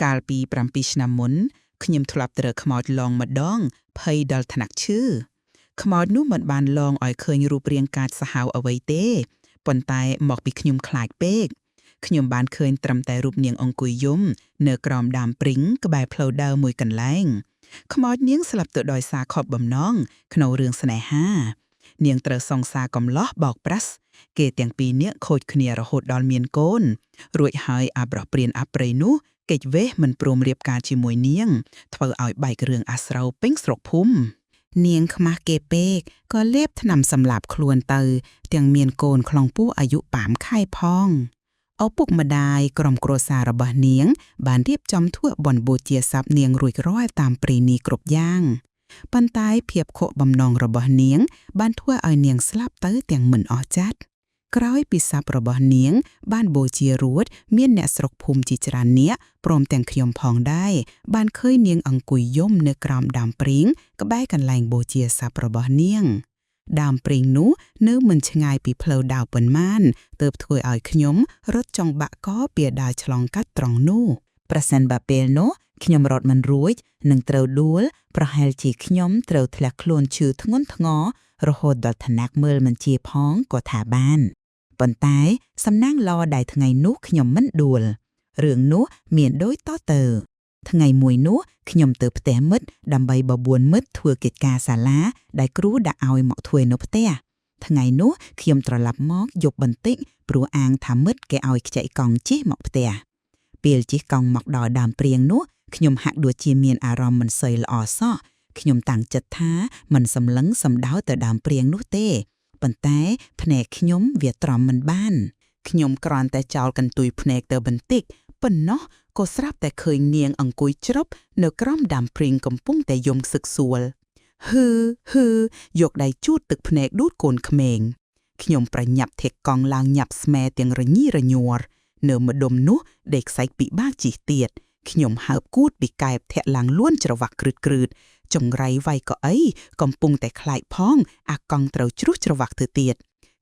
កាលពី7ឆ្នាំមុនខ្ញុំធ្លាប់ត្រូវខ្មោចឡងម្ដងភ័យដល់ថ្នាក់ឈឺខ្មោចនោះមិនបានឡងឲ្យឃើញរូបរាងកាចសាហាវអ្វីទេប៉ុន្តែមកពីខ្ញុំខ្លាចពេកខ្ញុំបានឃើញត្រឹមតែរូបនាងអង្គុយយំនៅក្រោមដើមព្រីងក្បែរផ្លូវដើរមួយកន្លែងខ្មោចនាងស្លាប់ទៅដោយសារខកបំណងក្នុងរឿងស្នេហានាងត្រូវសង្សារកំឡោះបោកប្រាស់គេទាំងពីរនាក់ខូចគ្នារហូតដល់មានកូនរួចហើយអាប្រោះព្រានអាព្រៃនោះកិច្ចវេះមិនព្រមរៀបការជាមួយនាងធ្វើឲ្យបែករឿងអាស្រូវពេញស្រុកភូមិនាងខ្មាស់គេពេកក៏លេបថ្នាំសម្លាប់ខ្លួនទៅទាំងមានកូនខ្លងពោះអាយុ5ខែផងឪពុកម្ដាយក្រុមគ្រួសាររបស់នាងបានរៀបចំធ្វើបុណ្យបូជាសពនាងរួចរាល់តាមព្រេនីគ្រប់យ៉ាងប៉ុន្តែភាពខកបំណងរបស់នាងបានធ្វើឲ្យនាងស្លាប់ទៅទាំងមិនអស់ចិត្តក្រោយពីសពរបស់នាងបានបូជារួចមានអ្នកស្រុកភូមិជាច្រើននាក់ព្រមទាំងខ្ញុំផងដែរបានឃើញនាងអង្គុយយំនៅក្រោមដើមព្រីងក្បែរកន្លែងបូជាសពរបស់នាងដើមព្រីងនោះនៅមិនឆ្ងាយពីផ្លូវដើរប៉ុន្មានទើបធ្វើឲ្យខ្ញុំរត់ចង់បាក់កពីដើរឆ្លងកាត់ត្រង់នោះប្រសិនបើពេលនោះខ្ញុំរត់មិនរួចនឹងត្រូវដួលប្រហែលជាខ្ញុំត្រូវធ្លាក់ខ្លួនឈឺធ្ងន់ធ្ងររហូតដល់ថ្នាក់មើលមិនជាផងក៏ថាបានប៉ុន្តែសំណាងល្អដែលថ្ងៃនោះខ្ញុំមិនដួលរឿងនោះមានដូចតទៅថ្ងៃមួយនោះខ្ញុំទៅផ្ទះមិត្តដើម្បីបបួនមិត្តធ្វើកិច្ចការសាលាដែលគ្រូដាក់ឲ្យមកធ្វើនៅផ្ទះថ្ងៃនោះខ្ញុំត្រឡប់មកយប់បន្តិចព្រោះអាងថាមិត្តគេឲ្យខ្ចីកង់ជិះមកផ្ទះពេលជិះកង់មកដល់ដើមព្រាងនោះខ្ញុំហាក់ដូចជាមានអារម្មណ៍មិនសូវល្អសោះខ្ញុំតាំងចិត្តថាមិនសម្លឹងសំដៅទៅដើមព្រាងនោះទេប៉ុន្តែភ្នែកខ្ញុំវាទ្រាំមិនបានខ្ញុំគ្រាន់តែចោលកន្ទុយភ្នែកទៅបន្តិចប៉ុណ្ណោះក៏ស្រាប់តែឃើញនាងអង្គុយជ្រប់នៅក្រោមដើមព្រីងកំពុងតែយំសឹកសួលហឺយកដៃជូតទឹកភ្នែកដួតកូនក្មេងខ្ញុំប្រញាប់ធាក់កង់ឡើងញាប់ស្មែទាំងរញីរញ័រនៅម្ដុំនោះដេកខ្សែកពិបាកជិះទៀតខ្ញុំហើបគូតពីកែបធាក់ឡើងលួនច្រវាក់គ្រឺតចង្រៃវាយកៅអីកំពុងតែខ្លាចផងអាកង់ត្រូវជ្រុះច្រវាក់ទៅទៀត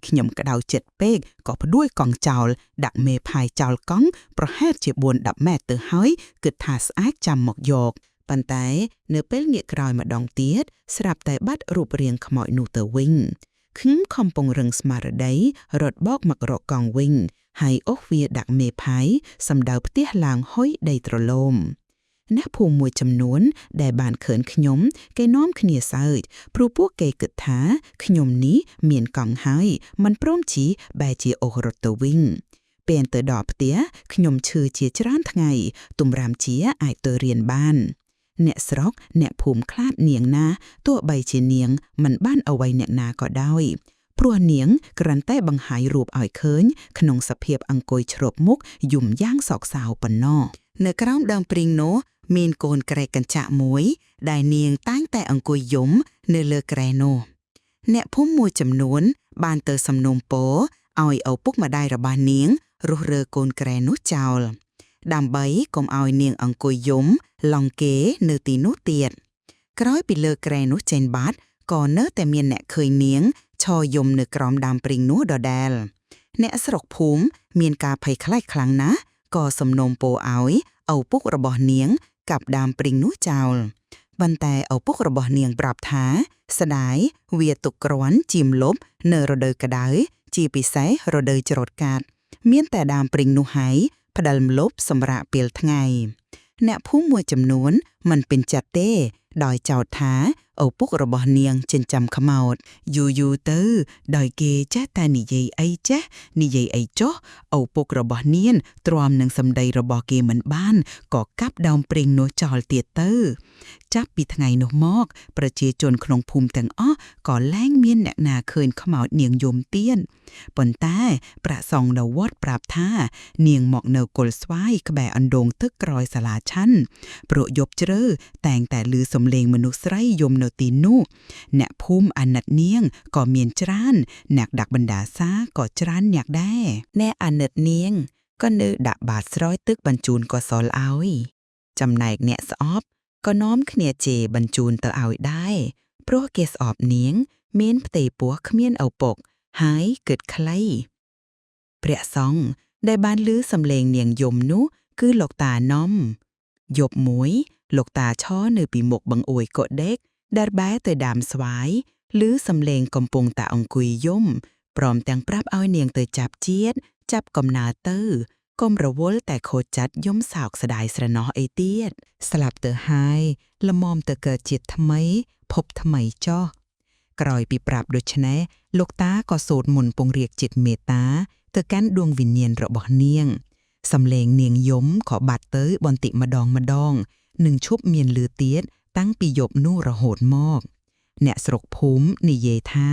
ខ្ញុំក្តៅចិត្តពេកក៏ផ្ដួលកង់ចោលដាក់មេផាយចោលកង់ប្រហែលជា 4-10 ម៉ែត្រទៅហើយគិតថាស្អាតចាំមកយកប៉ុន្តែនៅពេលងាកក្រោយម្ដងទៀតស្រាប់តែបាត់រូបរាងខ្មោចនោះទៅវិញខ្ញុំខំពង្រឹងស្មារតីរត់បោកមករកកង់វិញហើយអូសវាដាក់មេផាយសម្ដៅផ្ទះឡើងហុយដីត្រឡោមអ្នកភូមិមួយចំនួនដែលបានឃើញខ្ញុំគេនាំគ្នាសើចព្រោះពួកគេគិតថាខ្ញុំនេះមានកង់ហើយមិនព្រមជីបែរជាអូសរត់ទៅវិញពេលទៅដល់ផ្ទះខ្ញុំឈឺជាច្រើនថ្ងៃទំរាមជាអាចទៅរៀនបានអ្នកស្រុកអ្នកភូមិខ្លាចនាងណាទោះបីជានាងមិនបានអ្វីអ្នកណាក៏ដោយព្រោះនាងគ្រាន់តែបង្ហាញរូបឲ្យឃើញក្នុងសភាពអង្គុយជ្រប់មុខយំយ៉ាងសោកសៅប៉ុណ្ណោះនៅក្រោមដើមព្រីងនោះមានកូនក្រែកកញ្ចាក់មួយដែលនាងតែងតែអង្គុយយំនៅលើក្រែនោះអ្នកភូមិមួយចំនួនបានទៅសំណូមពរឲ្យឪពុកម្ដាយរបស់នាងរុះរើកូនក្រែនោះចោលដើម្បីកុំឲ្យនាងអង្គុយយំឡង់គេនៅទីនោះទៀតក្រោយពីលើក្រែនោះចេញបាត់ក៏នៅតែមានអ្នកឃើញនាងឈរយំនៅក្រោមដើមព្រីងនោះដដែលអ្នកស្រុកភូមិមានការភ័យខ្លាចខ្លាំងណាស់ក៏សំណូមពរឲ្យឪពុករបស់នាងកាប់ដើមព្រីងនោះចោលប៉ុន្តែឪពុករបស់នាងប្រាប់ថាស្ដាយវាទុកគ្រាន់ជាមលប់នៅរដូវក្តៅជាពិសេសរដូវច្រូតកាត់មានតែដើមព្រីងនោះហើយផ្ដិលម្លប់សម្រាប់ពេលថ្ងៃអ្នកភូមិមួយចំនួនមិនពេញចិត្តទេដោយចោទថាឪពុករបស់នាងចិញ្ចឹមខ្មោចយូរទៅដោយគេចេះតែនិយាយអីចេះនិយាយអីចុះឪពុករបស់នាងទ្រាំនឹងសម្ដីរបស់គេមិនបានក៏កាប់ដើមព្រីងនោះចោលទៀតទៅចាប់ពីថ្ងៃនោះមកប្រជាជនក្នុងភូមិទាំងអស់ក៏លែងមានអ្នកណាឃើញខ្មោចនាងយំទៀតប៉ុន្តែព្រះសង្ឃនៅវត្តប្រាប់ថានាងមកនៅគល់ស្វាយក្បែរអណ្ដូងទឹកក្រោយសាលាឆាន់ព្រោះយប់ជ្រៅតែងតែឮសំឡេងមនុស្សស្រីយំនៅទីនោះអ្នកភូមិអាណិតនាងក៏មានច្រើនអ្នកដាក់បណ្ដាសាក៏ច្រើនអ្នកដែរអ្នកអាណិតនាងក៏នៅដាក់បាតស្រោចទឹកបញ្ជូនកសលឲ្យចំណែកអ្នកស្អប់ក៏នាំគ្នាជេរបញ្ជូនទៅឲ្យដែរព្រោះគេស្អប់នាងមានផ្ទៃពោះគ្មានឪពុកហើយគិតខ្លីព្រះសង្ឃដែលបានឮសំឡេងនាងយំនោះគឺលោកតាណំ យប់មួយលោកតាឈរនៅពីមុខបង្អួយកដេកដែលបែរទៅដើមស្វាយឬសំឡេងកំពុងតែអង្គុយយំព្រមទាំងប្រាប់ឲ្យនាងទៅចាប់ជាតិចាប់កំណើតទៅកុំរវល់តែខូចចិត្តយំសោកស្ដាយស្រណោះអីទៀតស្លាប់ទៅហើយល្មមទៅកើតជាតិថ្មីភពថ្មីចោះក្រោយពីប្រាប់ដូច្នេះលោកតាក៏សូត្រមន្តពង្រៀបចិត្តមេត្តាទៅកាន់ដួងវិញ្ញាណរបស់នាងសំឡេងនាងយំក៏បាត់ទៅបន្តិចម្ដងនឹងឈប់មានលឺទៀតតាំងពីយប់នោះរហូតមកអ្នកស្រុកភូមិនិយាយថា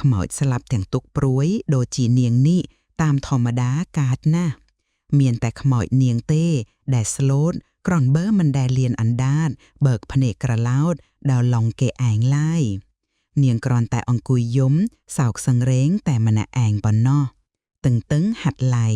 ខ្មោចស្លាប់ទាំងទុកព្រួយដូចជានាងនេះតាមធម្មតាកើតណាស់មានតែខ្មោចនាងទេដែលស្លូតក្រនបើមិនដែលលៀនអណ្ដាតបើកភ្នែកក្រឡោតដល់ឡងគេឯងឡើយនាងគ្រាន់តែអង្គុយយំសោកសង្រេងតែម្នាក់ឯងប៉ុណ្ណោះតឹងហាត់ឡៃ